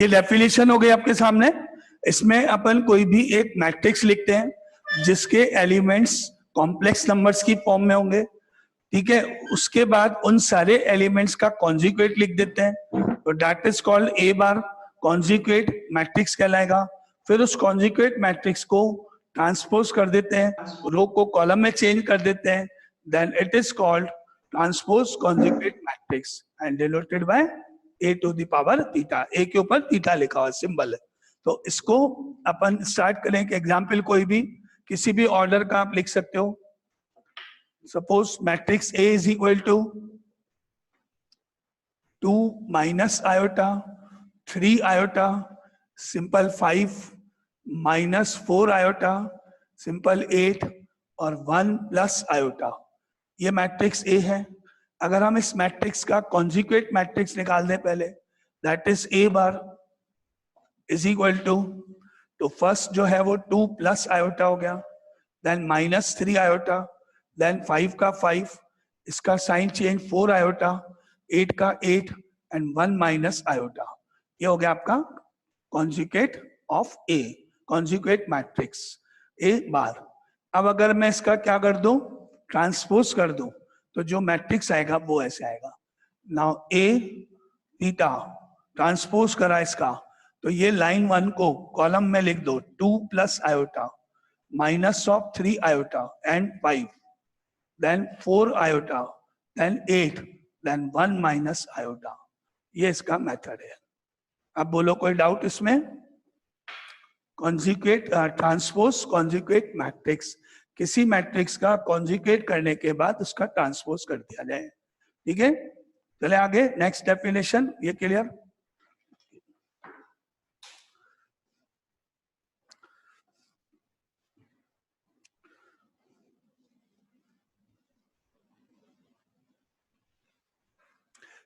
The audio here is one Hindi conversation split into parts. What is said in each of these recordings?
ये डेफिनेशन हो गई आपके सामने। इसमें अपन कोई भी एक मैट्रिक्स लिखते हैं जिसके एलिमेंट्स कॉम्प्लेक्स नंबर्स की फॉर्म में होंगे, ठीक है। उसके बाद उन सारे एलिमेंट्स का कॉन्जुगेट लिख देते हैं, तो that is called a bar conjugate matrix कहलाएगा। फिर उस कॉन्जुगेट मैट्रिक्स को ट्रांसपोज कर देते हैं, रो को कॉलम में चेंज कर देते हैं, then it is called transpose conjugate matrix and denoted by A to the power theta. A के ऊपर थीटा लिखा हुआ सिंबल है। तो इसको अपन स्टार्ट करें कि एग्जाम्पल कोई भी किसी भी ऑर्डर का आप लिख सकते हो। Suppose matrix A is equal to 2 minus iota 3 iota simple 5 minus 4 iota simple 8 और 1 प्लस आयोटा। ये मैट्रिक्स ए है। अगर हम इस मैट्रिक्स का कॉन्जुगेट मैट्रिक्स निकाल दें पहले, that is A bar is equal to, तो फर्स्ट जो है वो 2 प्लस आयोटा हो गया, देन माइनस 3 आयोटा, देन 5 का 5, इसका साइन चेंज 4 आयोटा, 8 का 8 एंड 1 माइनस आयोटा। ये हो गया आपका conjugate of A, conjugate matrix A bar. अब अगर मैं इसका क्या कर दूं, ट्रांसपोज कर दूं, तो जो मैट्रिक्स आएगा वो ऐसे आएगा। नाउ ए थीटा ट्रांसपोज करा इसका, तो ये लाइन 1 को कॉलम में लिख दो, 2 plus iota minus of 3 iota and 5, then 4 iota, then 8, then 1 minus iota. ये इसका मेथड है। अब बोलो कोई डाउट इसमें? कॉन्जुगेट ट्रांसपोज कॉन्जुगेट मैट्रिक्स, किसी मैट्रिक्स का कॉन्जुगेट करने के बाद उसका ट्रांसपोज कर दिया जाए, ठीक है। चले आगे, नेक्स्ट डेफिनेशन, ये क्लियर?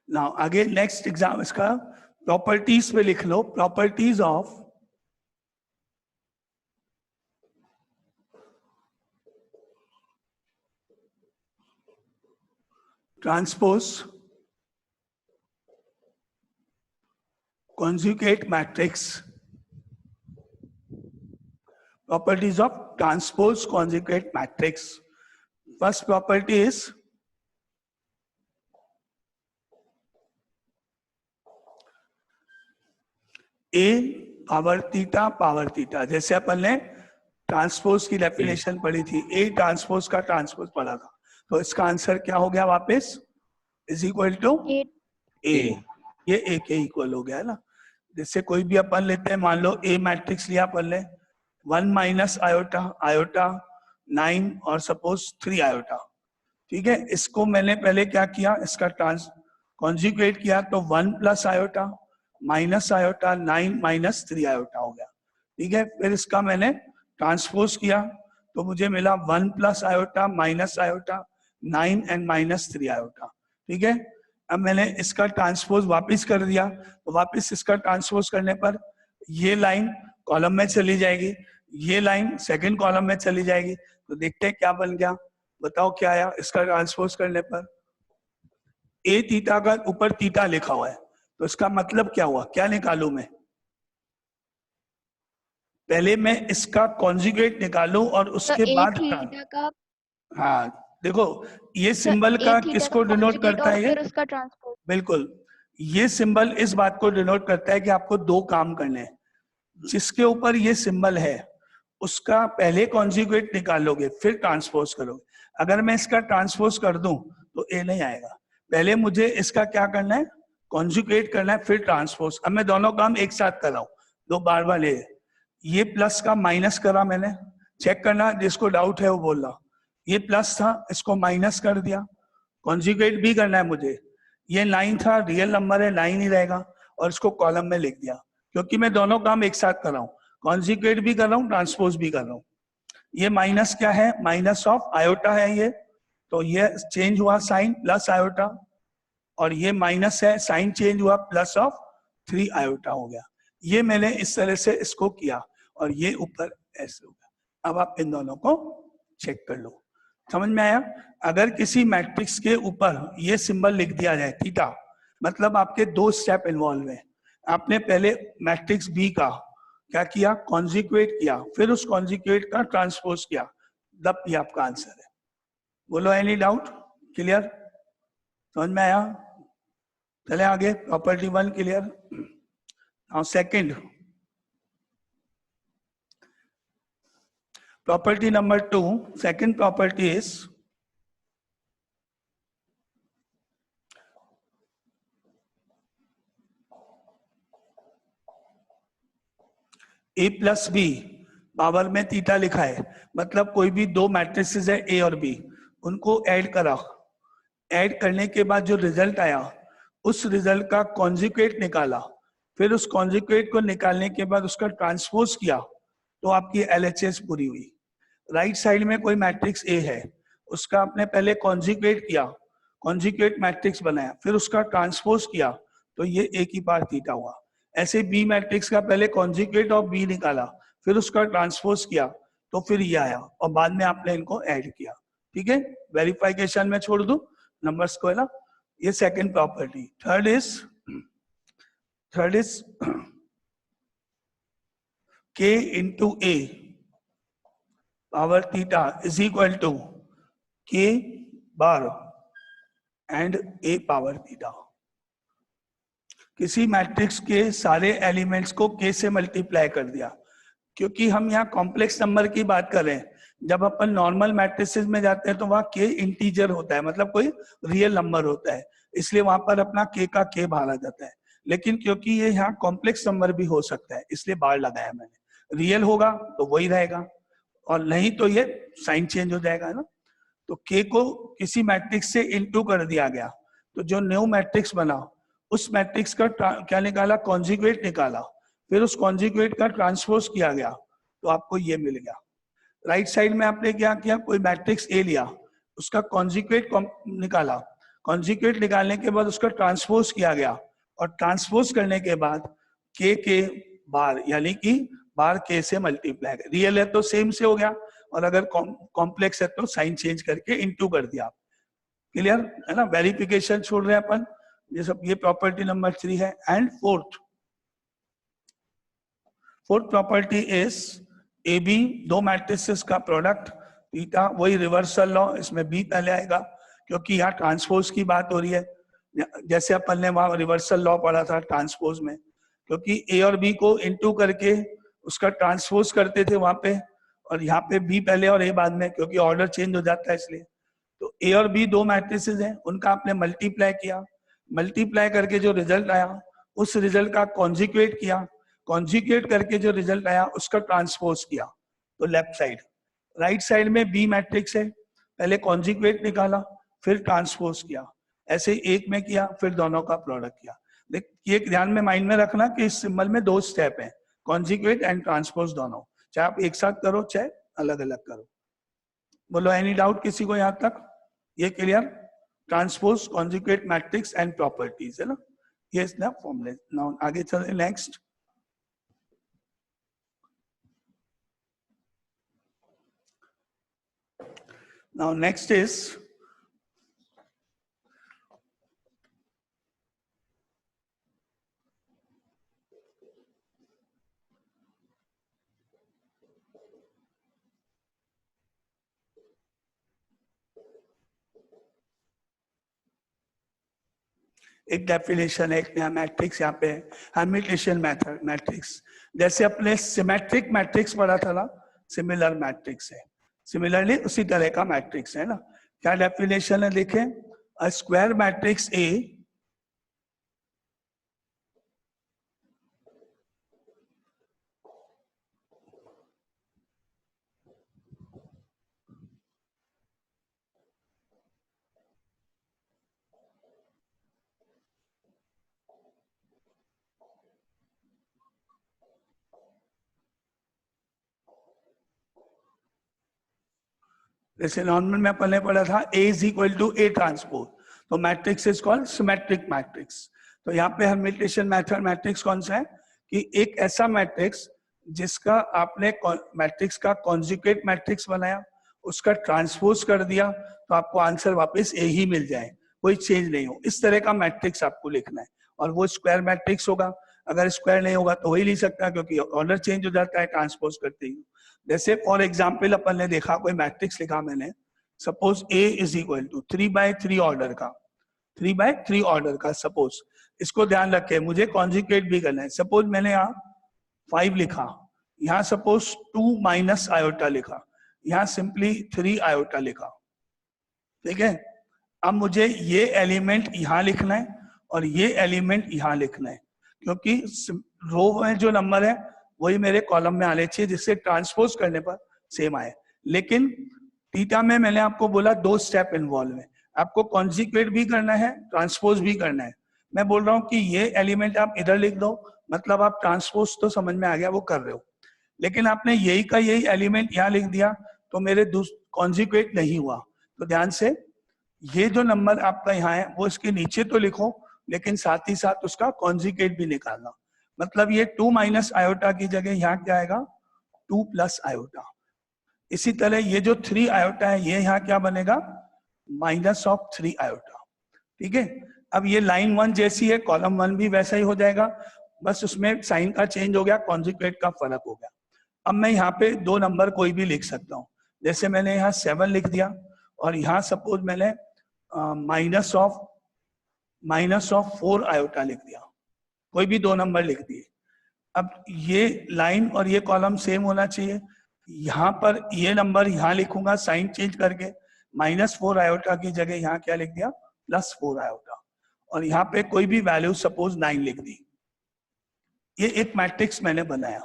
नाउ आगे नेक्स्ट एग्जाम इसका प्रॉपर्टीज पे लिख लो, properties of transpose conjugate matrix, properties of transpose conjugate matrix. First property is a power theta. जैसे अपन ने ट्रांसपोज की डेफिनेशन पढ़ी थी, ए ट्रांसपोज का ट्रांसपोज पढ़ा था, तो इसका आंसर क्या हो गया वापस, इज इक्वल टू ए। ये ए के इक्वल हो गया है ना। जैसे कोई भी अपन लेते हैं, मान लो ए मैट्रिक्स लिया अपन ने, 1 माइनस आयोटा, आयोटा 9 और सपोज 3 आयोटा, ठीक है। इसको मैंने पहले क्या किया, इसका कॉन्जुगेट किया, तो 1 plus iota minus iota 9 minus 3 iota हो गया, ठीक है। फिर इसका मैंने ट्रांसपोज किया, तो मुझे मिला 1 plus iota minus iota 9 and minus 3 iota, ठीक है। अब मैंने इसका ट्रांसपोज वापस कर दिया, तो वापस इसका ट्रांसपोज करने पर ये लाइन कॉलम में चली जाएगी, ये लाइन सेकंड कॉलम में चली जाएगी। तो देखते हैं क्या बन गया, बताओ क्या आया इसका ट्रांसपोज करने पर। ए थीटा का ऊपर थीटा लिखा हुआ है, तो इसका मतलब क्या हुआ, क्या निकालूं मैं? पहले मैं इसका कॉन्जुगेट निकालूं और उसके बाद का, हाँ देखो ये सिंबल का किसको डिनोट करता है, ये उसका ट्रांसपोज। बिल्कुल, ये सिंबल इस बात को डिनोट करता है कि आपको दो काम करने हैं। जिसके ऊपर ये सिंबल है उसका पहले कॉन्जुगेट निकालोगे, फिर ट्रांसपोज करोगे। अगर मैं इसका ट्रांसपोज कर दूं तो ए नहीं आएगा, पहले मुझे इसका क्या करना है, कॉन्जुगेट करना है, फिर ट्रांसपोज। अब मैं दोनों काम एक साथ कर रहा हूं, दो बार बार ये प्लस का माइनस करा मैंने, चेक करना जिसको डाउट है वो बोल रहा, ये प्लस था इसको माइनस कर दिया, कॉन्जुगेट भी करना है मुझे। ये 9 था, रियल नंबर है 9 ही रहेगा, और इसको कॉलम में लिख दिया, क्योंकि मैं दोनों काम एक साथ कर रहा हूँ, कॉन्जुगेट भी कर रहा हूँ, ट्रांसपोज भी कर रहा हूँ। ये माइनस क्या है, माइनस ऑफ आयोटा है ये, तो ये चेंज हुआ साइन प्लस आयोटा, और ये माइनस है, साइन चेंज हुआ प्लस ऑफ 3 आयोटा हो गया। ये मैंने इस तरह से इसको किया, और ये ऊपर ऐसे हो गया। अब आप इन दोनों को चेक कर लो, समझ में आया? अगर किसी मैट्रिक्स के ऊपर ये सिंबल लिख दिया जाए थीटा, मतलब आपके दो स्टेप इन्वॉल्व है। आपने पहले मैट्रिक्स बी का क्या किया, कॉन्जिक्वेट किया, फिर उस कॉन्जिक्वेट का ट्रांसपोज किया, तब ये आपका आंसर है। बोलो, एनी डाउट? क्लियर? समझ में आया? चले आगे, property 1 clear. Now second, property number 2, second property is a plus B, power में थीटा लिखा है, मतलब कोई भी दो मैट्रिसेस है ए और बी, उनको ऐड करा, ऐड करने के बाद जो रिजल्ट आया उस रिजल्ट का कॉन्जुगेट निकाला, फिर उस कॉन्जुगेट को निकालने के बाद उसका ट्रांसपोज किया, तो आपकी एलएचएस पूरी हुई। राइट साइड में कोई मैट्रिक्स ए है, उसका आपने पहले कॉन्जुगेट किया, कॉन्जुगेट मैट्रिक्स बनाया, फिर उसका ट्रांसपोज किया, तो ये ए की पावर थीटा हुआ। ऐसे बी मैट्रिक्स का पहले कॉन्जुगेट ऑफ बी निकाला, फिर उसका ट्रांसपोज किया, तो फिर ये आया, और बाद में आपने इनको ऐड किया। ठीक है, वेरिफिकेशन में छोड़ दू नंबर्स को, है ना। ये second property. Third is k into a power theta is equal to k bar and a power theta. किसी मैट्रिक्स के सारे एलिमेंट्स को k से मल्टीप्लाई कर दिया, क्योंकि हम यहाँ कॉम्प्लेक्स नंबर की बात कर रहे हैं। जब अपन नॉर्मल मैट्रिसेस में जाते हैं तो वहाँ k इंटीजर होता है, मतलब कोई रियल नंबर होता है, इसलिए वहां पर अपना k का k बाहर आ जाता है। लेकिन क्योंकि ये यहाँ कॉम्प्लेक्स नंबर भी हो सकता है, इसलिए बाहर लगाया मैंने। रियल होगा तो वही रहेगा, और नहीं तो ये साइन चेंज हो जाएगा, है ना। तो k को किसी मैट्रिक्स से इनटू कर दिया गया, तो जो न्यू मैट्रिक्स बना उस मैट्रिक्स का क्या निकाला, कॉन्जुगेट निकाला, फिर उस कॉन्जुगेट का ट्रांसपोज किया गया, तो आपको ये मिल गया। राइट साइड में आपने क्या किया, कोई मैट्रिक्स ए लिया, उसका कॉन्जुगेट निकाला, कॉन्जुगेट निकालने के बाद उसका ट्रांसपोज किया गया, और ट्रांसपोज करने के बाद के बार, यानी कि बार के से मल्टीप्लाई, रियल है तो सेम से हो गया, और अगर कॉम्प्लेक्स है तो साइन चेंज करके इनटू कर दिया। क्लियर है ना। वेरिफिकेशन छोड़ रहे हैं अपन, ये सब, ये प्रॉपर्टी नंबर 3 है। And fourth property is A B, दो मैट्रिसेस का प्रोडक्ट थीटा, वही रिवर्सल लॉ, इसमें बी पहले आएगा क्योंकि यहाँ ट्रांसपोज की बात हो रही है। जैसे अपन ने वहां रिवर्सल लॉ पढ़ा था ट्रांसपोज में, क्योंकि ए और बी को इनटू करके उसका ट्रांसपोज करते थे वहां पे, और यहाँ पे बी पहले और ए बाद में, क्योंकि ऑर्डर चेंज हो जाता है इसलिए। तो ए और बी दो मैट्रिसेस हैं, उनका आपने मल्टीप्लाई किया, मल्टीप्लाई करके जो रिजल्ट आया उस रिजल्ट का कॉन्जुगेट किया, कॉन्जुगेट करके जो रिजल्ट आया उसका ट्रांसपोज किया, तो लेफ्ट साइड। राइट साइड में बी मैट्रिक्स है, पहले कॉन्जुगेट निकाला फिर ट्रांसपोज किया, ऐसे एक में किया फिर दोनों का प्रोडक्ट किया। ये ध्यान में माइंड में रखना कि इस सिंबल में दो स्टेप हैं, कॉन्जुगेट एंड ट्रांसपोज दोनों, चाहे आप एक साथ करो चाहे अलग अलग करो। बोलो, एनी डाउट किसी को यहाँ तक? ये clear? Transpose, conjugate matrix and properties, है ना, ये इसका फॉर्मूला। नाउ आगे चले, नेक्स्ट। Now next is एक डेफिनेशन है, एक नया मैट्रिक्स यहाँ पे, हर्मिटियन मेथड मैट्रिक्स। जैसे अपने सिमेट्रिक मैट्रिक्स पढ़ा था ना, सिमिलर मैट्रिक्स है, सिमिलरली उसी तरह का मैट्रिक्स है ना। क्या डेफिनेशन है देखें, अ स्क्वायर मैट्रिक्स ए जैसे नॉर्मल में पहले पढ़ा था A is equal to A transpose, तो matrix is called symmetric matrix. तो यहाँ पे हर्मिटियन मेथड मैट्रिक्स कौन सा है कि एक ऐसा मैट्रिक्स जिसका आपने मैट्रिक्स का कॉन्जुगेट मैट्रिक्स बनाया, उसका ट्रांसपोज कर दिया, तो आपको आंसर वापस A ही मिल जाए, कोई चेंज नहीं हो, इस तरह का मैट्रिक्स आपको लिखना है, और वो स्क्वायर मैट्रिक्स होगा। अगर स्क्वायर नहीं होगा तो वही लिख सकता है, क्योंकि ऑर्डर चेंज हो जाता है ट्रांसपोज करते ही। जैसे फॉर एग्जाम्पल अपन ने देखा, कोई मैट्रिक्स लिखा मैंने, suppose A is equal to 3/3 order का, 3/3 ऑर्डर का सपोज। इसको ध्यान रखे, मुझे कॉन्जुगेट भी करना है। सपोज मैंने यहाँ 5 लिखा, यहाँ सपोज 2 माइनस आयोटा लिखा, यहाँ सिंपली 3 आयोटा लिखा, ठीक है। अब मुझे ये एलिमेंट यहाँ लिखना है और ये एलिमेंट यहाँ लिखना है, क्योंकि रो में जो नंबर है वही मेरे कॉलम में आने चाहिए, जिससे ट्रांसपोज करने पर सेम आए। लेकिन थीटा में मैंने आपको बोला 2 स्टेप इन्वॉल्व है, आपको कॉन्जुगेट भी करना है, ट्रांसपोज भी करना है। मैं बोल रहा हूँ कि ये एलिमेंट आप इधर लिख दो, मतलब आप ट्रांसपोज तो समझ में आ गया वो कर रहे हो, लेकिन आपने यही का यही एलिमेंट यहाँ लिख दिया तो मेरे कॉन्जुगेट नहीं हुआ। तो ध्यान से ये जो नंबर आपका यहाँ है वो इसके नीचे तो लिखो, लेकिन साथ ही साथ उसका कॉन्जुगेट भी निकालना। मतलब ये 2 माइनस आयोटा की जगह यहाँ क्या आएगा, 2 प्लस आयोटा। इसी तरह ये जो 3 आयोटा है ये यहाँ क्या बनेगा, -3 आयोटा, ठीक है। अब ये लाइन 1 जैसी है, कॉलम 1 भी वैसा ही हो जाएगा, बस उसमें साइन का चेंज हो गया, कॉन्जुगेट का फर्क हो गया। अब मैं यहाँ पे 2 नंबर कोई भी लिख सकता हूँ, जैसे मैंने यहाँ 7 लिख दिया और यहाँ सपोज मैंने -4 आयोटा लिख दिया, कोई भी 2 नंबर लिख दिए। अब ये लाइन और ये कॉलम सेम होना चाहिए, यहाँ पर ये नंबर यहाँ लिखूंगा साइन चेंज करके, -4 आयोटा की जगह यहाँ क्या लिख दिया, +4 आयोटा, और यहाँ पे कोई भी वैल्यू सपोज 9 लिख दी। ये एक मैट्रिक्स मैंने बनाया।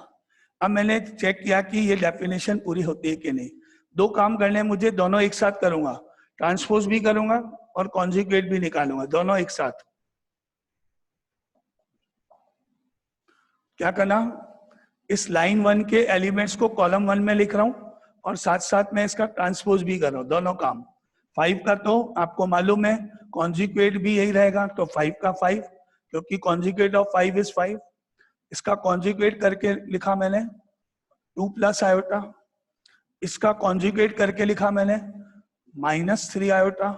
अब मैंने चेक किया कि ये डेफिनेशन पूरी होती है कि नहीं। 2 काम करने मुझे, दोनों एक साथ करूंगा, ट्रांसपोज भी करूंगा और कॉन्जुगेट भी निकालूंगा, दोनों एक साथ। क्या करना, इस लाइन 1 के एलिमेंट्स को कॉलम 1 में लिख रहा हूं और साथ साथ में इसका ट्रांसपोज भी कर रहा हूं, दोनों काम। 5 का तो आपको मालूम है कॉन्जुगेट भी यही रहेगा, तो 5 का 5, क्योंकि कॉन्जुगेट ऑफ 5 इज 5। इसका कॉन्जुगेट करके लिखा मैंने 2 प्लस आयोटा, इसका कॉन्जुगेट करके लिखा मैंने -3 आयोटा।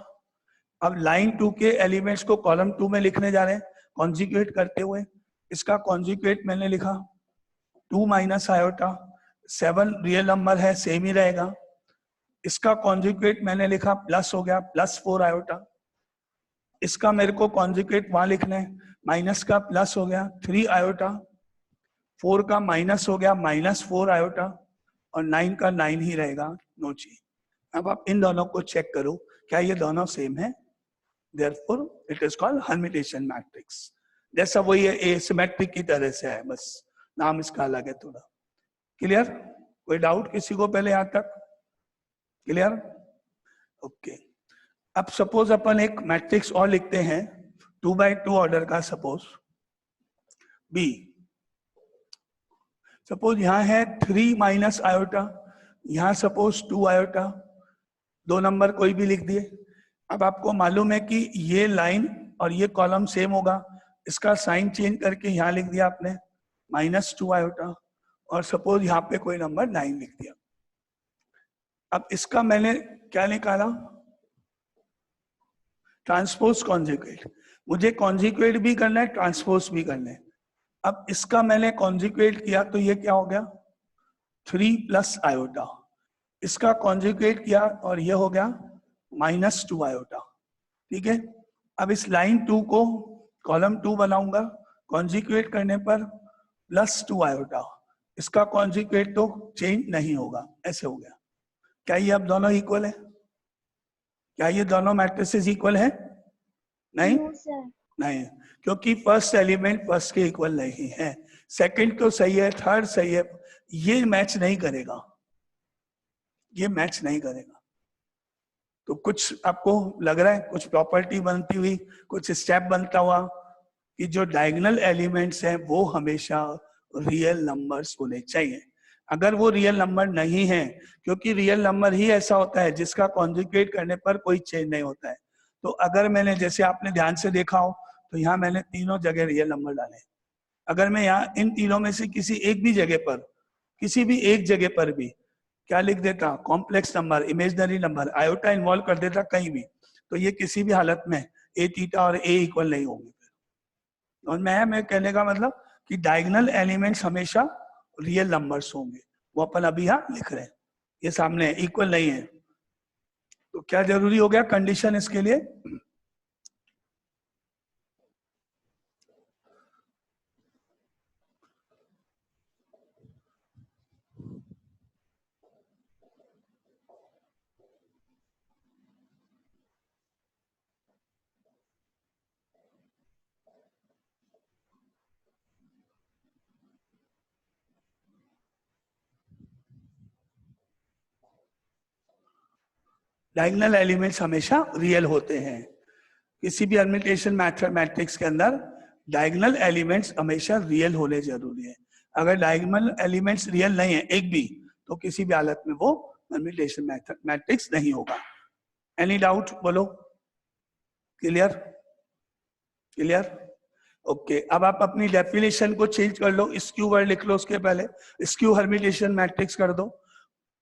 अब लाइन 2 के एलिमेंट्स को कॉलम 2 में लिखने जा रहे हैं कॉन्जुगेट करते हुए, इसका कॉन्जुगेट मैंने लिखा 2 माइनस आयोटा। 7 रियल नंबर है, सेम ही रहेगा। इसका कॉन्जुगेट मैंने लिखा प्लस हो गया, +4 आयोटा। इसका मेरे को कॉन्जुगेट वहां लिखना है, माइनस का प्लस हो गया 3 आयोटा, 4 का माइनस हो गया -4 आयोटा, और 9 का 9 ही रहेगा, नो चेंज। अब आप इन दोनों को चेक करो, क्या ये दोनों सेम है? Therefore it is called hermitation matrix। जैसा वही है, एसिमेट्रिक की तरह से है, बस नाम इसका अलग है थोड़ा। क्लियर? कोई डाउट किसी को पहले यहाँ तक? क्लियर? ओके। अब सपोज अपन एक मैट्रिक्स और लिखते हैं 2/2 ऑर्डर का, सपोज बी। सपोज यहाँ है 3 माइनस आयोटा, यहाँ सपोज 2 आयोटा, 2 नंबर कोई भी लिख दिए। अब आपको मालूम है कि ये लाइन और ये कॉलम सेम होगा, इसका साइन चेंज करके यहाँ लिख दिया आपने -2 आयोटा, और सपोज यहाँ पे कोई नंबर 9 लिख दिया। अब इसका मैंने क्या निकाला, ट्रांसपोज कॉन्जुगेट। मुझे कॉन्जुगेट भी करना है, ट्रांसपोज भी करना है। अब इसका मैंने कॉन्जुगेट किया तो ये क्या हो गया, 3 प्लस आयोटा। इसका कॉन्जुगेट किया और ये हो गया -2 आयोटा, ठीक है। अब इस लाइन 2 को कॉलम 2 बनाऊंगा, कॉन्जुगेट करने पर +2 आयोटा। इसका कॉन्जुगेट तो चेंज नहीं होगा, ऐसे हो गया। क्या ये अब दोनों इक्वल है? क्या ये दोनों मैट्रिसेस इक्वल है? नहीं, नहीं, क्योंकि फर्स्ट एलिमेंट फर्स्ट के इक्वल नहीं है, सेकंड तो सही है, थर्ड सही है, ये मैच नहीं करेगा, ये मैच नहीं करेगा। तो कुछ आपको लग रहा है कुछ प्रॉपर्टी बनती हुई, कुछ स्टेप बनता हुआ कि जो डायगोनल एलिमेंट्स हैं वो हमेशा रियल नंबर्स होने चाहिए। अगर वो रियल नंबर नहीं है, क्योंकि रियल नंबर ही ऐसा होता है जिसका कॉन्जुगेट करने पर कोई चेंज नहीं होता है। तो अगर मैंने, जैसे आपने ध्यान से देखा हो, तो यहाँ मैंने तीनों जगह रियल नंबर डाले। अगर मैं यहाँ इन तीनों में से किसी एक भी जगह पर, किसी भी एक जगह पर भी क्या लिख देता, complex number, imaginary number, iota involve कर देता कहीं भी, तो ये किसी भी हालत में ए थीटा और ए इक्वल नहीं होंगे। और मैं कहने का मतलब कि डायगोनल एलिमेंट्स हमेशा रियल नंबर्स होंगे, वो अपन अभी यहाँ लिख रहे हैं, ये सामने है, इक्वल नहीं है। तो क्या जरूरी हो गया कंडीशन इसके लिए, डायगोनल एलिमेंट्स हमेशा रियल होते हैं। किसी भी परम्यूटेशन मैट्रिक्स के अंदर डायगोनल एलिमेंट्स हमेशा रियल होने जरूरी है। अगर डायगोनल एलिमेंट्स रियल नहीं है एक भी, तो किसी भी हालत में वो परम्यूटेशन मैट्रिक्स नहीं होगा। एनी डाउट बोलो, क्लियर क्लियर, ओके। अब आप अपनी डेफिनेशन को चेंज कर लो, स्क्यू वर्ड लिख लो, उसके पहले स्क्यू परम्यूटेशन मैट्रिक्स कर दो,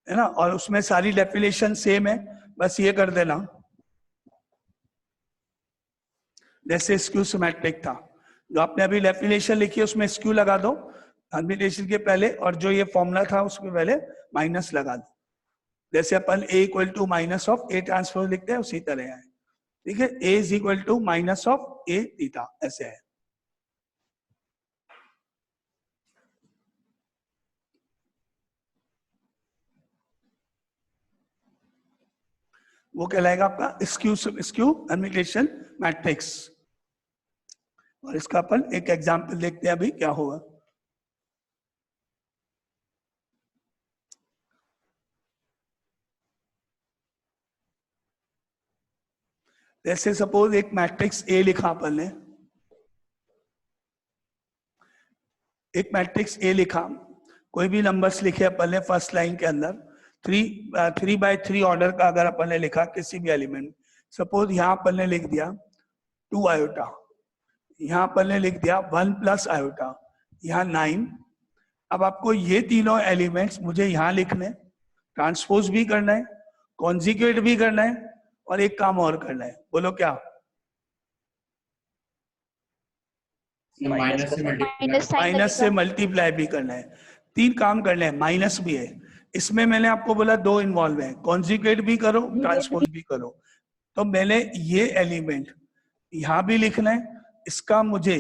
है ना, और उसमें सारी डेफिनेशन सेम है, बस ये कर देना जैसे स्क्यू सिमेट्रिक था, जो आपने अभी डेफिनेशन लिखी है उसमें स्क्यू लगा दो परम्यूटेशन के पहले, और जो ये फॉर्मूला था उसके पहले माइनस लगा दो, जैसे अपन a equal to minus of a transpose लिखते हैं उसी तरह है, ठीक है। a is equal to minus of a theta, ऐसे है। वो कहलाएगा आपका स्क्यू परम्यूटेशन मैट्रिक्स। और इसका अपन एक एग्जांपल देखते हैं अभी क्या होगा। जैसे सपोज एक मैट्रिक्स ए लिखा अपन ने, एक मैट्रिक्स ए लिखा, कोई भी नंबर्स लिखे अपन ने फर्स्ट लाइन के अंदर, 3x3 ऑर्डर का अगर अपन ने लिखा किसी भी एलिमेंट, सपोज यहाँ अपन ने लिख दिया 2 आयोटा, यहाँ अपन ने लिख दिया 1 प्लस आयोटा, यहाँ 9। अब आपको ये तीनों एलिमेंट्स मुझे यहाँ लिखने, ट्रांसपोज भी करना है, कॉन्जिक्यूट भी करना है, और एक काम और करना है, बोलो क्या? माइनस से मल्टीप्लाई भी करना है। 3 काम करने हैं, माइनस भी है इसमें। मैंने आपको बोला 2 इन्वॉल्व है, कॉन्जुगेट भी करो ट्रांसपोज भी करो। तो मैंने ये एलिमेंट यहाँ भी लिखना है, इसका मुझे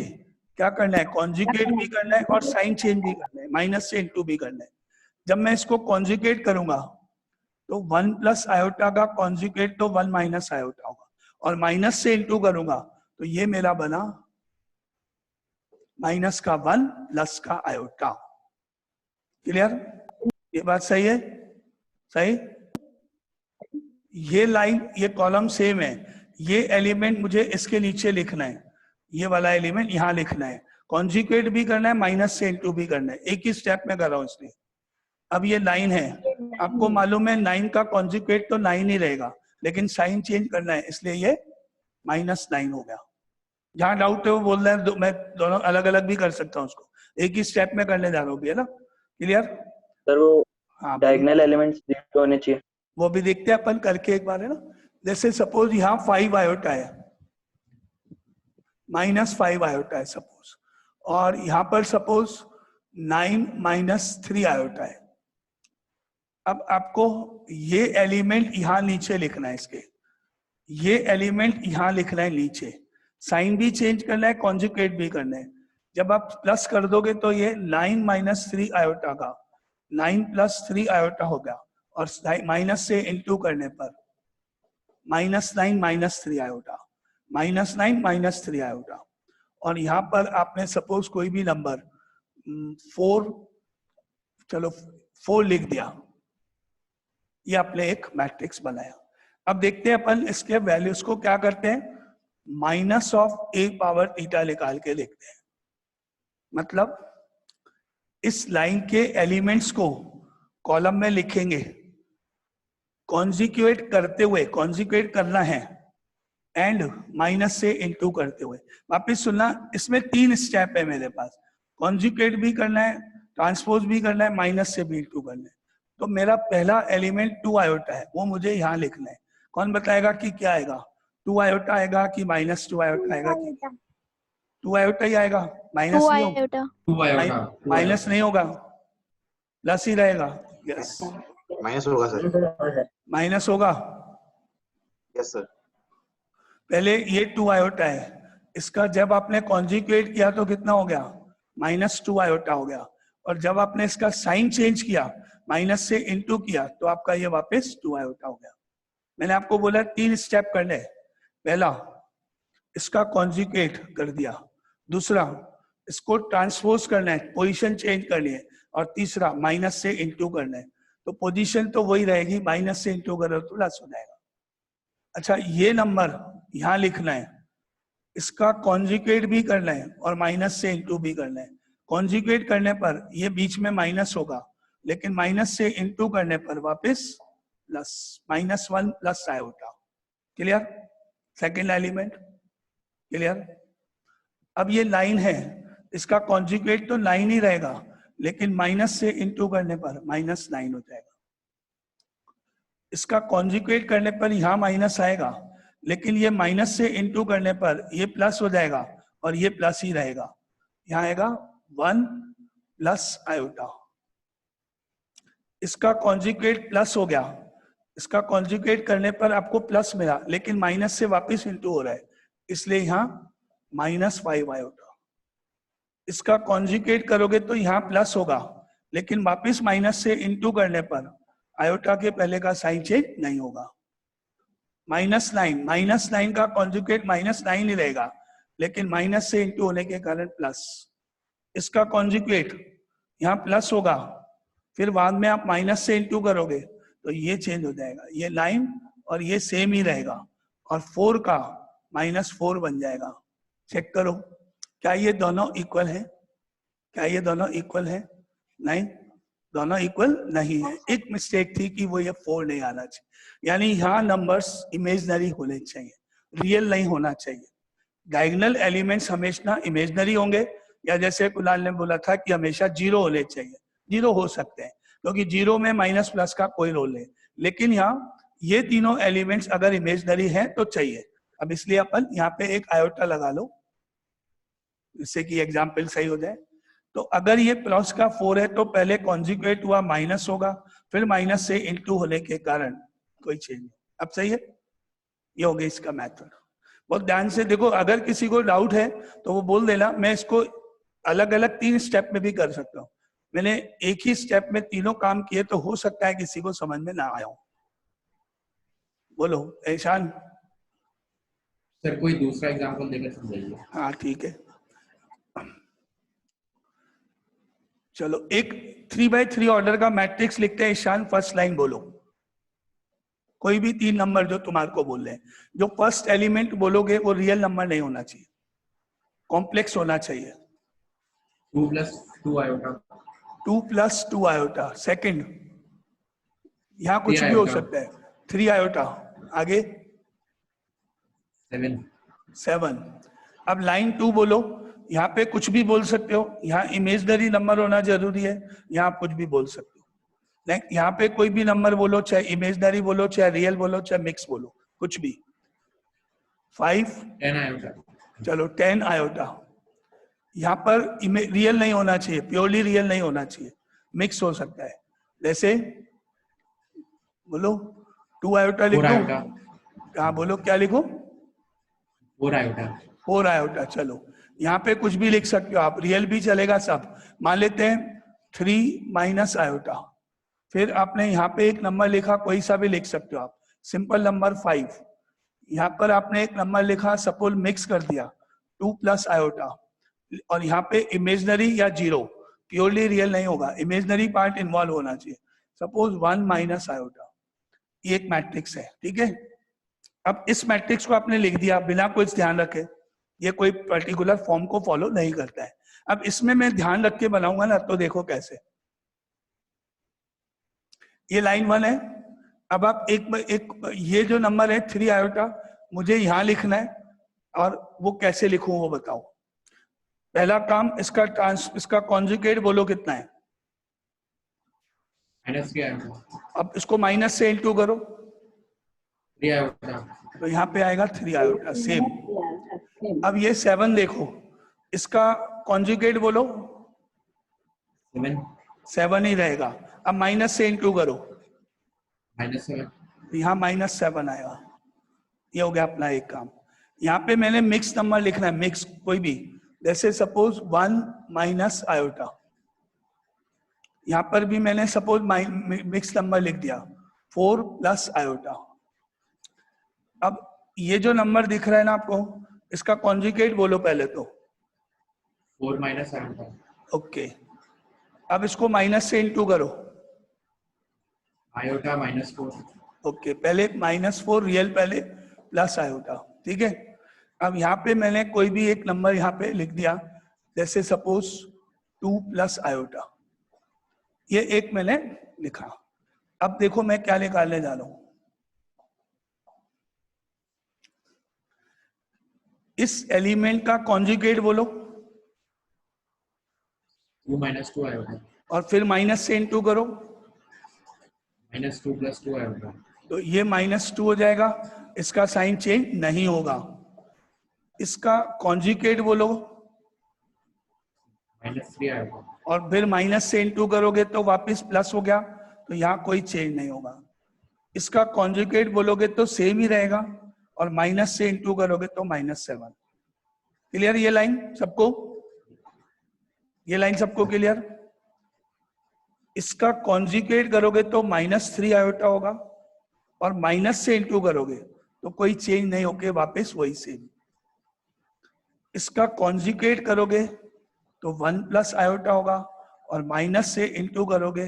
क्या करना है, कॉन्जुगेट भी करना है और साइन चेंज भी करना है, माइनस से इनटू भी करना है। जब मैं इसको कॉन्जुगेट करूंगा तो 1 प्लस आयोटा का कॉन्जुगेट तो 1 माइनस आयोटा होगा, और माइनस से इनटू करूंगा तो ये मेरा बना माइनस का 1 प्लस का आयोटा। क्लियर, ये बात सही है? सही। ये लाइन, ये कॉलम सेम है, ये एलिमेंट मुझे इसके नीचे लिखना है, ये वाला एलिमेंट यहाँ लिखना है, कॉन्जुगेट भी करना है, माइनस से इनटू भी करना है, एक ही स्टेप में कर रहा हूं इसलिए। अब ये 9 है, आपको मालूम है 9 का कॉन्जुगेट तो 9 ही रहेगा, लेकिन साइन चेंज करना है इसलिए ये -9 हो गया। जहां डाउट है वो बोल रहे हैं, मैं दोनों अलग अलग भी कर सकता हूँ उसको, एक ही स्टेप में करने जा रहा हूँ, है ना? Clear sir? वो हाँ, डायगोनल एलिमेंट्स जीरो होने चाहिए, वो भी देखते हैं अपन करके एक बार, है ना। जैसे सपोज यहाँ 5 आयोटा है, -5 आयोटा है सपोज, और यहाँ पर सपोज 9 - 3 आयोटा है। अब आपको ये एलिमेंट यहाँ नीचे लिखना है, इसके ये एलिमेंट यहाँ लिखना है नीचे, साइन भी चेंज करना है, कॉन्जुगेट भी करना है। जब आप प्लस कर दोगे तो ये 9 - 3 आयोटा का 9 + 3 आयोटा होगा, और माइनस से इनटू करने पर -9 - 3 आयोटा, -9 - 3 आयोटा। और यहाँ पर आपने सपोज कोई भी नंबर 4, चलो 4 लिख दिया, ये आपने एक मैट्रिक्स बनाया। अब देखते हैं अपन इसके वैल्यूज को क्या करते हैं, -(a⁻θ) निकाल के लिखते हैं। मतलब इस लाइन के एलिमेंट्स को कॉलम में लिखेंगे, कॉन्जिक्यूट करते हुए, कॉन्जिक्यूट करना है, एंड माइनस से इनटू करते हुए। वापिस सुनना, इसमें 3 स्टेप है मेरे पास, कॉन्जुगेट भी करना है, ट्रांसपोज भी करना है, माइनस से भी इनटू करना है। तो मेरा पहला एलिमेंट 2 आयोटा है, वो मुझे यहाँ लिखना है। कौन बताएगा कि क्या आएगा, 2 आयोटा आएगा कि -2 आयोटा आएगा कि 2 आयोटा ही आएगा, माइनस 2 नहीं होगा, आयोटा। 2 आयोटा। माइनस नहीं होगा, प्लस ही रहेगा। यस, माइनस होगा सर। माइनस होगा। Yes sir. पहले ये 2 आयोटा है, इसका जब आपने कॉन्जुगेट किया तो कितना हो गया, -2 आयोटा हो गया। और जब आपने इसका साइन चेंज किया, माइनस से इनटू किया, तो आपका ये वापस 2 आयोटा हो गया। मैंने आपको बोला 3 स्टेप करने, पहला इसका कॉन्जुगेट कर दिया, दूसरा इसको ट्रांसपोज करना है, पोजीशन चेंज करनी है, और तीसरा माइनस से इनटू करना है। तो पोजीशन तो वही रहेगी, माइनस से इनटू करो तो प्लस हो जाएगा। अच्छा, ये नंबर यहां लिखना है, इसका कॉन्जुगेट भी करना है और माइनस से इनटू भी करना है। कॉन्जुगेट करने पर ये बीच में माइनस होगा, लेकिन माइनस से इनटू करने पर वापस plus, -1 plus iota. Clear? Second element clear? अब ये 9 है, इसका कॉन्जुगेट तो 9 ही रहेगा, लेकिन माइनस से इनटू करने पर -9 हो जाएगा। इसका कॉन्जुगेट करने पर यहां माइनस आएगा, लेकिन ये माइनस से इनटू करने पर ये प्लस हो जाएगा और ये प्लस ही रहेगा। यहां आएगा 1 प्लस आयोटा। इसका कॉन्जुगेट प्लस हो गया, इसका कॉन्जुगेट करने पर आपको प्लस मिला, लेकिन माइनस से वापस इनटू हो रहा है, इसलिए यहां -5 आयोटा। इसका कॉन्जुगेट करोगे तो यहाँ प्लस होगा, लेकिन वापस माइनस से इनटू करने पर आयोटा के पहले का साइन चेंज नहीं होगा। -9 का कॉन्जुगेट -9 ही रहेगा, लेकिन माइनस से इनटू होने के कारण प्लस। इसका कॉन्जुगेट यहाँ प्लस होगा, फिर बाद में आप माइनस से इनटू करोगे तो ये चेंज हो जाएगा, ये 9 और ये सेम ही रहेगा, और 4 का -4 बन जाएगा। चेक करो, क्या ये दोनों इक्वल है? क्या ये दोनों इक्वल है? नहीं, दोनों इक्वल नहीं है। एक मिस्टेक थी कि वो ये 4 नहीं आना चाहिए, यानी यहाँ नंबर्स इमेजनरी होने चाहिए, रियल नहीं होना चाहिए। डायगोनल एलिमेंट्स हमेशा इमेजनरी होंगे, या जैसे कुणाल ने बोला था कि हमेशा 0 होने चाहिए। 0 हो सकते हैं, क्योंकि 0 में माइनस प्लस का कोई रोल नहीं, लेकिन यहाँ ये तीनों एलिमेंट्स अगर इमेजनरी हैं तो चाहिए। अब इसलिए अपन यहाँ पे एक आयोटा लगा लो, जिससे कि एग्जाम्पल सही हो जाए। तो अगर ये प्लस का 4 है तो पहले कॉन्जुगेट हुआ माइनस होगा, फिर माइनस से इनटू होने के कारण कोई चेंज नहीं। अब सही है? ये हो गया इसका मेथड। बहुत ध्यान से देखो, अगर किसी को डाउट है तो वो बोल देना, मैं इसको अलग अलग 3 स्टेप में भी कर सकता हूँ। मैंने एक ही स्टेप में तीनों काम किए, तो हो सकता है किसी को समझ में ना आया हो। बोलो ऐशान। सर कोई दूसरा एग्जांपल देकर समझाइए। हाँ ठीक है, चलो एक 3x3 ऑर्डर का मैट्रिक्स लिखते हैं। ईशान फर्स्ट लाइन बोलो, कोई भी 3 नंबर जो तुम्हारे को बोल रहे हैं। जो फर्स्ट एलिमेंट बोलोगे वो रियल नंबर नहीं होना चाहिए, कॉम्प्लेक्स होना चाहिए। 2 + 2 आयोटा। 2 + 2 आयोटा। सेकंड, यहाँ कुछ 3 भी हो आयोटा। सकता है, 3 आयोटा। आगे 7। अब लाइन 2 बोलो, यहाँ पे कुछ भी बोल सकते हो, यहाँ इमेजनरी नंबर होना जरूरी है, यहाँ आप कुछ भी बोल सकते हो। लाइक यहाँ पे कोई भी नंबर बोलो, चाहे इमेजनरी बोलो, चाहे रियल बोलो, चाहे मिक्स बोलो, कुछ भी। 5 10 आयोटा। चलो 10 आयोटा। यहाँ पर रियल नहीं होना चाहिए, प्योरली रियल नहीं होना चाहिए, मिक्स हो सकता है। जैसे बोलो 2 आयोटा लिख 4 दो। आयोटा। हाँ बोलो, क्या लिखो? 4 आयोटा। 4 आयोटा। चलो यहाँ पे कुछ भी लिख सकते हो आप, रियल भी चलेगा सब। मान लेते हैं 3 - आयोटा। फिर आपने यहाँ पे एक नंबर लिखा, कोई सा भी लिख सकते हो आप, सिंपल नंबर 5। यहाँ पर आपने एक नंबर लिखा, सपोज मिक्स कर दिया 2 + आयोटा, और यहाँ पे इमेजनरी या 0, प्योरली रियल नहीं होगा, इमेजनरी पार्ट इन्वॉल्व होना चाहिए। Suppose 1 - iota. ये एक मैट्रिक्स है, ठीक है। अब इस मैट्रिक्स को आपने लिख दिया बिना कुछ ध्यान रखे, ये कोई पर्टिकुलर फॉर्म को फॉलो नहीं करता है। अब इसमें मैं ध्यान रख के बनाऊंगा ना, तो देखो कैसे। ये लाइन 1 है। अब आप एक ये जो नंबर है 3 आयोटा, मुझे यहां लिखना है, और वो कैसे लिखूं वो बताओ। पहला काम, इसका कॉन्जुगेट बोलो कितना है? -3 आयोटा। अब इसको माइनस से इनटू करो, 3 आयोटा। तो यहाँ पे आएगा 3 आयोटा, सेम। अब ये 7 देखो, इसका कॉन्जुगेट बोलो, 7 7 ही रहेगा। अब माइनस से इंटू करो, -7 यहाँ -7 आएगा। ये हो गया अपना एक काम। यहाँ पे मैंने मिक्स नंबर लिखना है, मिक्स कोई भी, जैसे सपोज 1 माइनस आयोटा, यहाँ पर भी मैंने सपोज मिक्स नंबर लिख दिया 4 प्लस आयोटा। अब ये जो नंबर दिख रहा है ना आपको, इसका कॉन्जुगेट बोलो पहले तो। 4 -7 ओके, अब इसको माइनस से इंटू करो। आयोटा -4 ओके, पहले -4 रियल पहले प्लस आयोटा, ठीक है। अब यहाँ पे मैंने कोई भी एक नंबर यहाँ पे लिख दिया, जैसे सपोज 2 प्लस आयोटा, ये एक मैंने लिखा। अब देखो मैं क्या निकालने जा रहा हूं, इस एलिमेंट का कॉन्जुगेट बोलो 2 -2 आयोटा और फिर माइनस से इंटू करो, -2 + 2 आयोटा तो ये -2 हो जाएगा, इसका साइन चेंज नहीं होगा। इसका कॉन्जुगेट बोलो -3 आयोटा और फिर माइनस से इंटू करोगे तो वापस प्लस हो गया, तो यहाँ कोई चेंज नहीं होगा। इसका कॉन्जुगेट बोलोगे तो सेम ही रहेगा और माइनस से इंटू करोगे तो -7। क्लियर ये लाइन सबको? ये लाइन सबको क्लियर? इसका कॉन्जुगेट करोगे तो -3 आयोटा होगा और माइनस से इंटू करोगे तो कोई चेंज नहीं होके वापस वही सेम। इसका कॉन्जुगेट करोगे तो 1 प्लस आयोटा होगा और माइनस से इंटू करोगे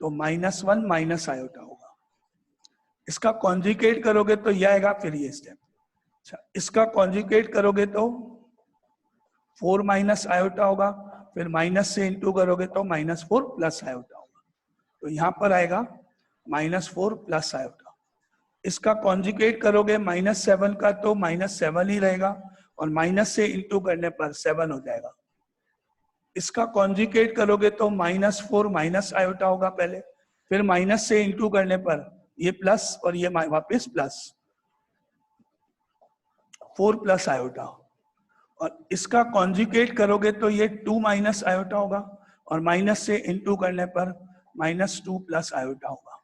तो -1 माइनस आयोटा होगा। इसका कॉन्जुगेट करोगे तो यह आएगा, फिर ये स्टेप। अच्छा, इसका कॉन्जुगेट करोगे तो 4 माइनस आयोटा होगा, फिर माइनस से इंटू करोगे तो -4 प्लस आयोटा होगा, तो यहां पर आएगा -4 प्लस आयोटा। इसका कॉन्जुगेट करोगे -7 का तो -7 ही रहेगा और माइनस से इंटू करने पर 7 हो जाएगा। इसका कॉन्जुगेट करोगे तो -4 माइनस आयोटा होगा पहले, फिर माइनस से इंटू करने पर ये प्लस और ये वापस प्लस, 4 प्लस आयोटा। और इसका कॉन्जुगेट करोगे तो ये 2 माइनस आयोटा होगा और माइनस से इंटू करने पर -2 प्लस आयोटा होगा।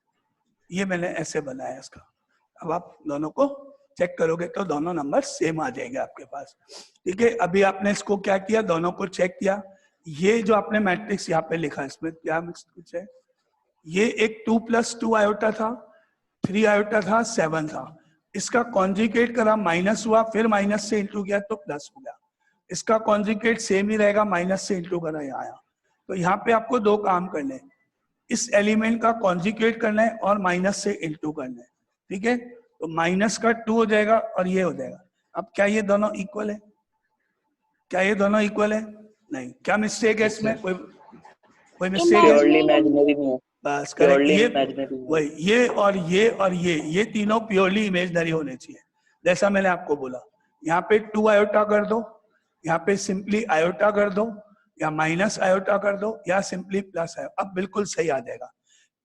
ये मैंने ऐसे बनाया इसका। अब आप दोनों को चेक करोगे तो दोनों नंबर सेम आ जाएंगे आपके पास, ठीक है। अभी आपने इसको क्या किया, दोनों को चेक किया। ये जो आपने मैट्रिक्स यहाँ पे लिखा, इसमें क्या मिक्स कुछ है, ये एक 2 + 2 आयोटा था, 3 आयोटा था, 7 था। इसका कॉन्जुगेट करा, माइनस हुआ, फिर माइनस से इंटू किया तो प्लस हो गया। इसका कॉन्जुगेट सेम ही रहेगा, माइनस से इंटू करा यहाँ आया। तो यहाँ पे आपको दो काम करने हैं, इस एलिमेंट का कॉन्जुगेट करना है और माइनस से इंटू करना है, ठीक है। तो माइनस का 2 हो जाएगा और ये हो जाएगा। अब क्या ये दोनों इक्वल है? क्या ये दोनों इक्वल है? नहीं। क्या मिस्टेक है इसमें? कोई मिस्टेक है? प्योरली इमेजिनरी नहीं है, बस करेक्ट। प्योरली ये इमेजिनरी वही, ये और ये तीनों प्योरली इमेजिनरी होने चाहिए, जैसा मैंने आपको बोला। यहाँ पे 2 आयोटा कर दो, यहाँ पे सिंपली आयोटा कर दो, या माइनस आयोटा कर दो, या सिंपली प्लस आयोटा। अब बिल्कुल सही आ जाएगा।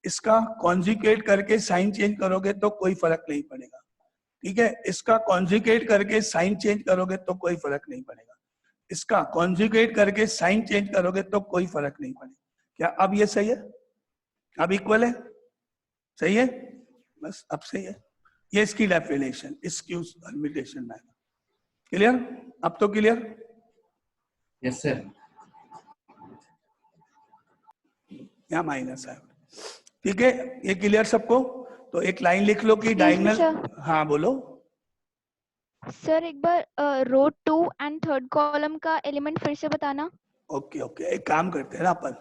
इसका कॉन्जुगेट करके साइन चेंज करोगे तो कोई फर्क नहीं पड़ेगा, ठीक है। इसका कॉन्जुगेट करके साइन चेंज करोगे तो कोई फर्क नहीं पड़ेगा। इसका कॉन्जुगेट करके साइन चेंज करोगे तो कोई फर्क नहीं पड़ेगा। क्या अब ये सही है? अब इक्वल है? सही है? बस अब सही है। ये इसकी definition, excuse permutation method. Clear? अब तो क्लियर? Yes sir. यहाँ माइनस है, ठीक है। ये क्लियर सबको? तो एक लाइन लिख लो कि डायगोनल। हाँ बोलो सर, एक बार रो 2 एंड थर्ड कॉलम का एलिमेंट फिर से बताना। ओके ओके, एक काम करते हैं ना अपन,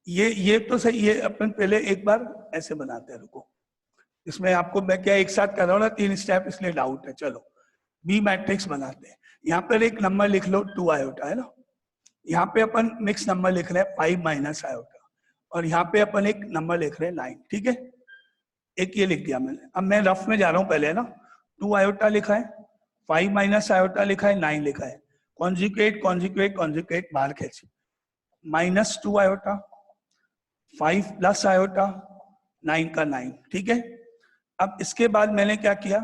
ये तो सही, ये अपन पहले एक बार ऐसे बनाते हैं, रुको। इसमें आपको मैं क्या एक साथ कर रहा हूँ ना, 3 स्टेप, इसलिए डाउट है। चलो बी मैट्रिक्स बनाते हैं। यहाँ पर एक नंबर लिख लो 2 आयोटा, है ना। यहाँ पे अपन मिक्स नंबर लिख रहे हैं 5 माइनस आयोटा, और यहाँ पे अपन एक नंबर लिख रहे हैं 9, ठीक है। एक ये लिख दिया मैंने। अब मैं रफ में जा रहा हूँ पहले, है ना। 2 आयोटा लिखा है, 5 माइनस आयोटा लिखा है, 9 लिखा है। कॉन्जुगेट कॉन्जुगेट कॉन्जुगेट बाहर खींच, -2 आयोटा, 5 प्लस आयोटा, 9 का 9, ठीक है। अब इसके बाद मैंने क्या किया,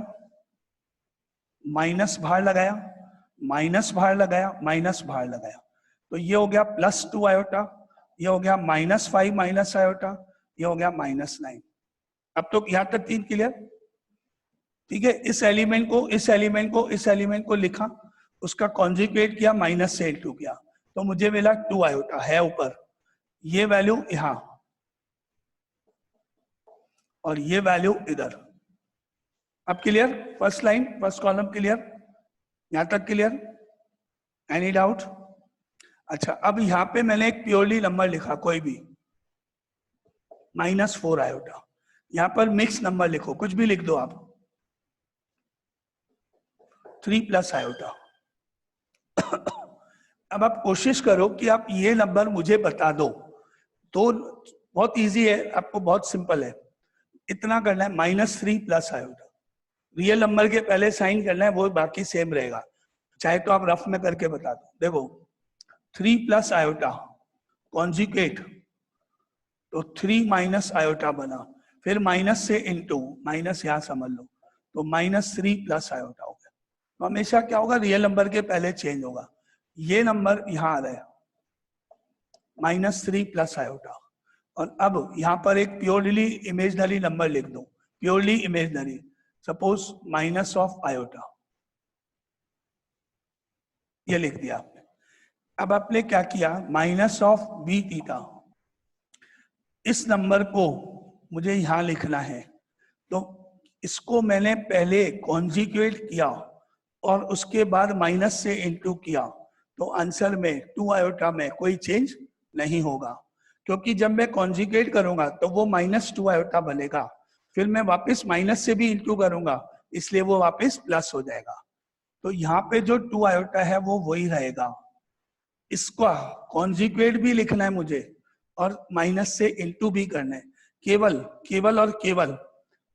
माइनस बाहर लगाया, माइनस बाहर लगाया, माइनस बाहर लगाया, तो ये हो गया +2 आयोटा, ये हो गया -5 माइनस आयोटा, ये हो गया -9। अब तो यहां तक 3 क्लियर? ठीक है, इस एलिमेंट को इस एलिमेंट को इस एलिमेंट को लिखा, उसका कॉन्जुगेट किया, माइनस से इंटू किया, तो मुझे मिला 2 आयोटा है ऊपर, ये वैल्यू यहां और ये वैल्यू इधर। अब clear? First line, first column clear? यहां तक क्लियर? Any doubt? अच्छा, अब यहां पे मैंने एक प्योरली नंबर लिखा, कोई भी -4 आयोटा, यहां पर मिक्स नंबर लिखो, कुछ भी लिख दो आप, 3+ आयोटा। अब आप कोशिश करो कि आप ये नंबर मुझे बता दो, तो बहुत इजी है, आपको बहुत सिंपल है, इतना करना है, -3+ आयोटा, रियल नंबर के पहले साइन करना है, वो बाकी सेम रहेगा, चाहे तो आप रफ में करके बता दो। देखो 3+ आयोटा कॉन्जुगेट, तो 3 - आयोटा बना, फिर माइनस से इंटू, माइनस यहां समझ लो, तो -3+ आयोटा हो गया। तो हमेशा क्या होगा, रियल नंबर के पहले चेंज होगा, ये नंबर यहां आ रहा है -3+ आयोटा, और अब यहां पर एक प्योरली इमेजनरी नंबर लिख दो, purely imaginary, suppose -of iota, ये लिख दिया आपने। अब आपने क्या किया, -ऑफ बी थीटा, इस नंबर को मुझे यहां लिखना है, तो इसको मैंने पहले कॉन्जुगेट किया और उसके बाद माइनस से इंटू किया, तो आंसर में 2 आयोटा में कोई चेंज नहीं होगा, क्योंकि जब मैं कॉन्जुगेट करूंगा तो वो -2 आयोटा बनेगा, फिर मैं वापस माइनस से भी इंटू करूंगा, इसलिए वो वापस प्लस हो जाएगा। तो यहाँ पे जो 2 आयोटा है वो वही रहेगा, इसका कॉन्जुगेट भी लिखना है मुझे और माइनस से इंटू भी करना है, केवल केवल और केवल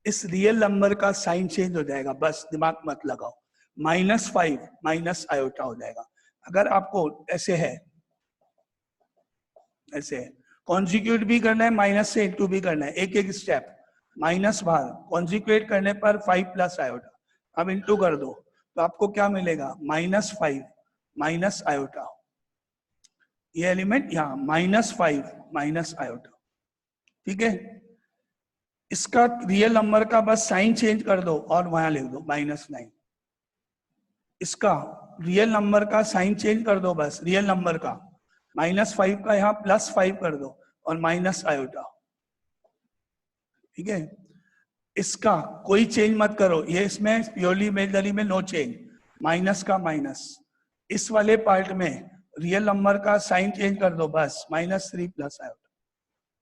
इस रियल नंबर का साइन चेंज हो जाएगा, बस दिमाग मत लगाओ, -5 माइनस आयोटा हो जाएगा। अगर आपको ऐसे है, ऐसे है, कॉन्जुगेट भी करना है, माइनस से इंटू भी करना है, एक एक स्टेप, माइनस बाहर, कॉन्जुगेट करने पर 5+ आयोटा, अब इंटू कर दो, तो आपको क्या मिलेगा, -5 माइनस आयोटा, ये एलिमेंट यहाँ -5 माइनस आयोटा, ठीक है। इसका रियल नंबर का बस साइन चेंज कर दो और वहां लिख दो -9, इसका रियल नंबर का साइन चेंज कर दो, बस रियल नंबर का, -5 का यहाँ +5 कर दो और माइनस आयोटा, ठीक है। इसका कोई चेंज मत करो, ये इसमें प्योरली इमेजिनरी में नो चेंज, माइनस का माइनस, इस वाले पार्ट में रियल नंबर का साइन चेंज कर दो, बस -3+ आयोटा,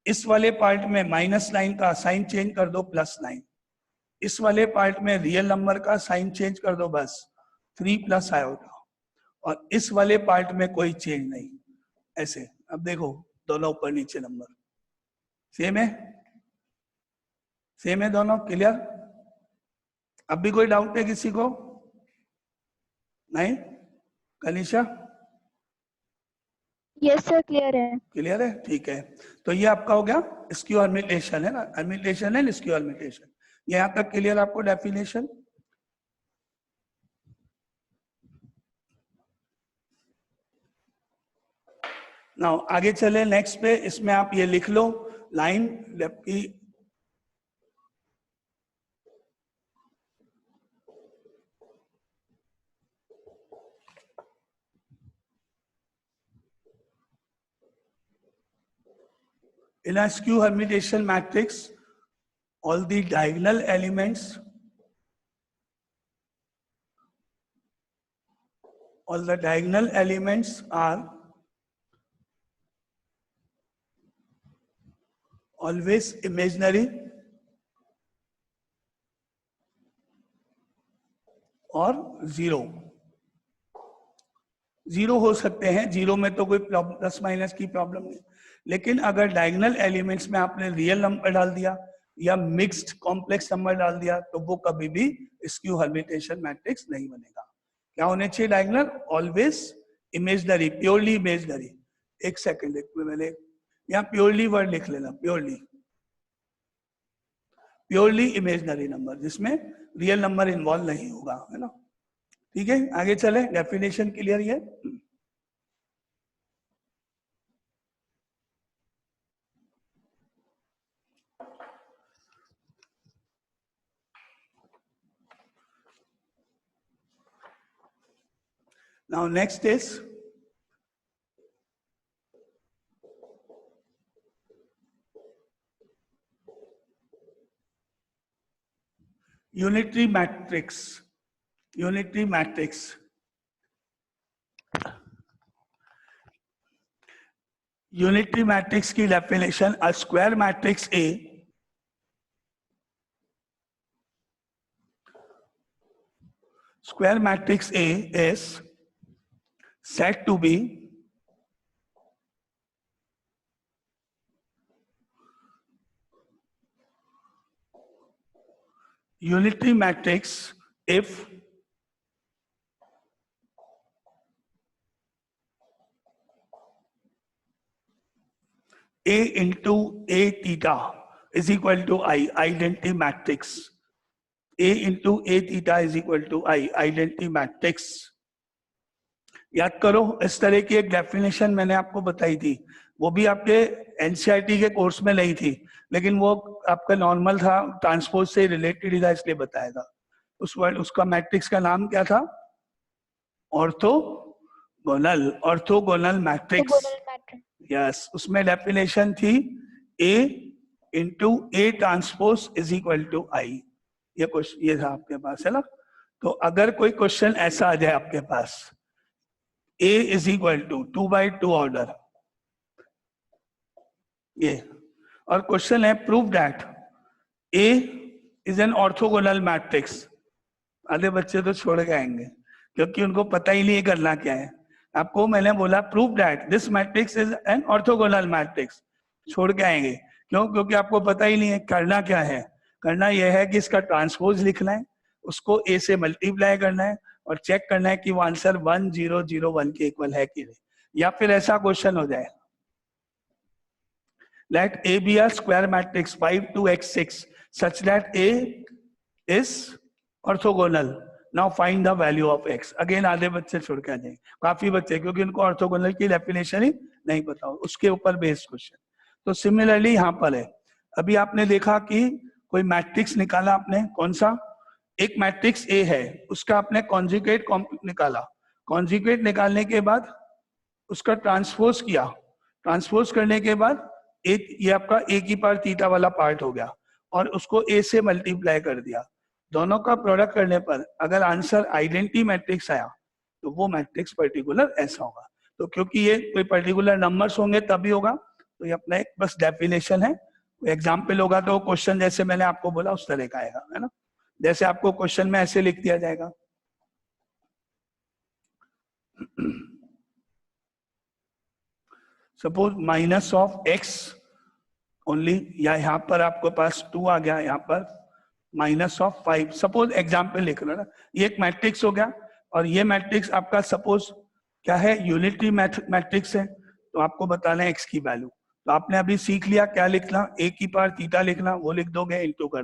इस वाले पार्ट में -9 का साइन चेंज कर दो, +9, इस वाले पार्ट में रियल नंबर का साइन चेंज कर दो, बस 3+ आयोटा, और इस वाले पार्ट में कोई चेंज नहीं, ऐसे। अब देखो दोनों ऊपर नीचे नंबर सेम है, सेम है दोनों, क्लियर? अब भी कोई डाउट है किसी को? नहीं? कनिशा यस सर, क्लियर है। क्लियर है, ठीक है। तो ये आपका हो गया स्क्यू हर्मिटेशन, है ना, हर्मिटेशन एंड स्क्यू हर्मिटेशन, यहाँ तक क्लियर आपको डेफिनेशन? नाउ आगे चले नेक्स्ट पे, इसमें आप ये लिख लो लाइन की, in a skew hermitation matrix, all the diagonal elements, all the diagonal elements are always imaginary और जीरो, जीरो हो सकते हैं, जीरो में तो कोई प्लस माइनस की प्रॉब्लम नहीं, लेकिन अगर डायगोनल एलिमेंट्स में आपने रियल नंबर डाल दिया या मिक्स्ड कॉम्प्लेक्स नंबर डाल दिया, तो वो कभी भी स्क्यू हर्मिटेशन मैट्रिक्स नहीं बनेगा। क्या होने चाहिए diagonal? Always imaginary, purely imaginary. एक सेकेंड, मैंने यहाँ प्योरली वर्ड लिख लेना, प्योरली, प्योरली इमेजनरी नंबर, जिसमें रियल नंबर इन्वॉल्व नहीं होगा, है ना। ठीक है, आगे चले, डेफिनेशन क्लियर है। Now next is unitary matrix. Unitary matrix. Unitary matrix की definition, a square matrix A is said to be unitary matrix if A into A theta is equal to I, identity matrix. A into A theta is equal to I, identity matrix. याद करो, इस तरह की एक डेफिनेशन मैंने आपको बताई थी, वो भी आपके एनसीईआरटी के कोर्स में नहीं थी, लेकिन वो आपका नॉर्मल था, ट्रांसपोज से रिलेटेड ही था, इसलिए बताया था। उसका मैट्रिक्स का नाम क्या था? Orthogonal matrix. यस, उसमें डेफिनेशन थी A into A transpose is equal to I। ये क्वेश्चन ये था आपके पास, है ना? तो अगर कोई क्वेश्चन ऐसा आ जाए आपके पास, A is equal to 2/2 order, ये, और क्वेश्चन है prove that A is an orthogonal matrix, आधे बच्चे तो छोड़ के आएंगे क्योंकि उनको पता ही नहीं करना क्या है। आपको मैंने बोला prove that this matrix is an orthogonal matrix, छोड़ के आएंगे। क्यों? क्योंकि आपको पता ही नहीं है करना क्या है। करना यह है कि इसका ट्रांसपोज लिखना है, उसको A से मल्टीप्लाई करना है और चेक करना है कि वो आंसर 1 0 0 1 के इक्वल है कि नहीं। या फिर ऐसा क्वेश्चन हो जाए, let A be a square matrix 5 2 x 6 such that A is orthogonal. Now find the value of x. Again आधे बच्चे छोड़ के आ जाएंगे, काफी बच्चे, क्योंकि उनको ऑर्थोगोनल की डेफिनेशन ही नहीं पता हो, उसके ऊपर बेस्ड क्वेश्चन। तो सिमिलरली यहाँ पर है, अभी आपने देखा कि कोई मैट्रिक्स निकाला आपने, कौन सा? एक मैट्रिक्स A है, उसका आपने कॉन्जुगेट निकाला, कॉन्जुगेट निकालने के बाद उसका ट्रांसपोज किया, ट्रांसपोज करने के बाद एक ये आपका A की पावर थीटा वाला पार्ट हो गया और उसको A से मल्टीप्लाई कर दिया। दोनों का प्रोडक्ट करने पर अगर आंसर आइडेंटिटी मैट्रिक्स आया तो वो मैट्रिक्स पर्टिकुलर ऐसा होगा। तो क्योंकि ये कोई पर्टिकुलर नंबर्स होंगे तभी होगा, तो ये अपना एक बस डेफिनेशन है। एग्जाम्पल होगा तो क्वेश्चन जैसे मैंने आपको बोला उस तरह का आएगा, है ना? जैसे आपको क्वेश्चन में ऐसे लिख दिया जाएगा, suppose minus of x only, या यहाँ पर आपके पास 2 आ गया, यहाँ पर माइनस ऑफ 5, सपोज एग्जाम्पल लिख लो ना। ये एक मैट्रिक्स हो गया और ये मैट्रिक्स आपका सपोज क्या है? यूनिटरी मैट्रिक्स है, तो आपको बताना है x की वैल्यू। तो आपने अभी सीख लिया क्या लिखना, A की पावर थीटा लिखना, वो लिख दोगे, इंटू कर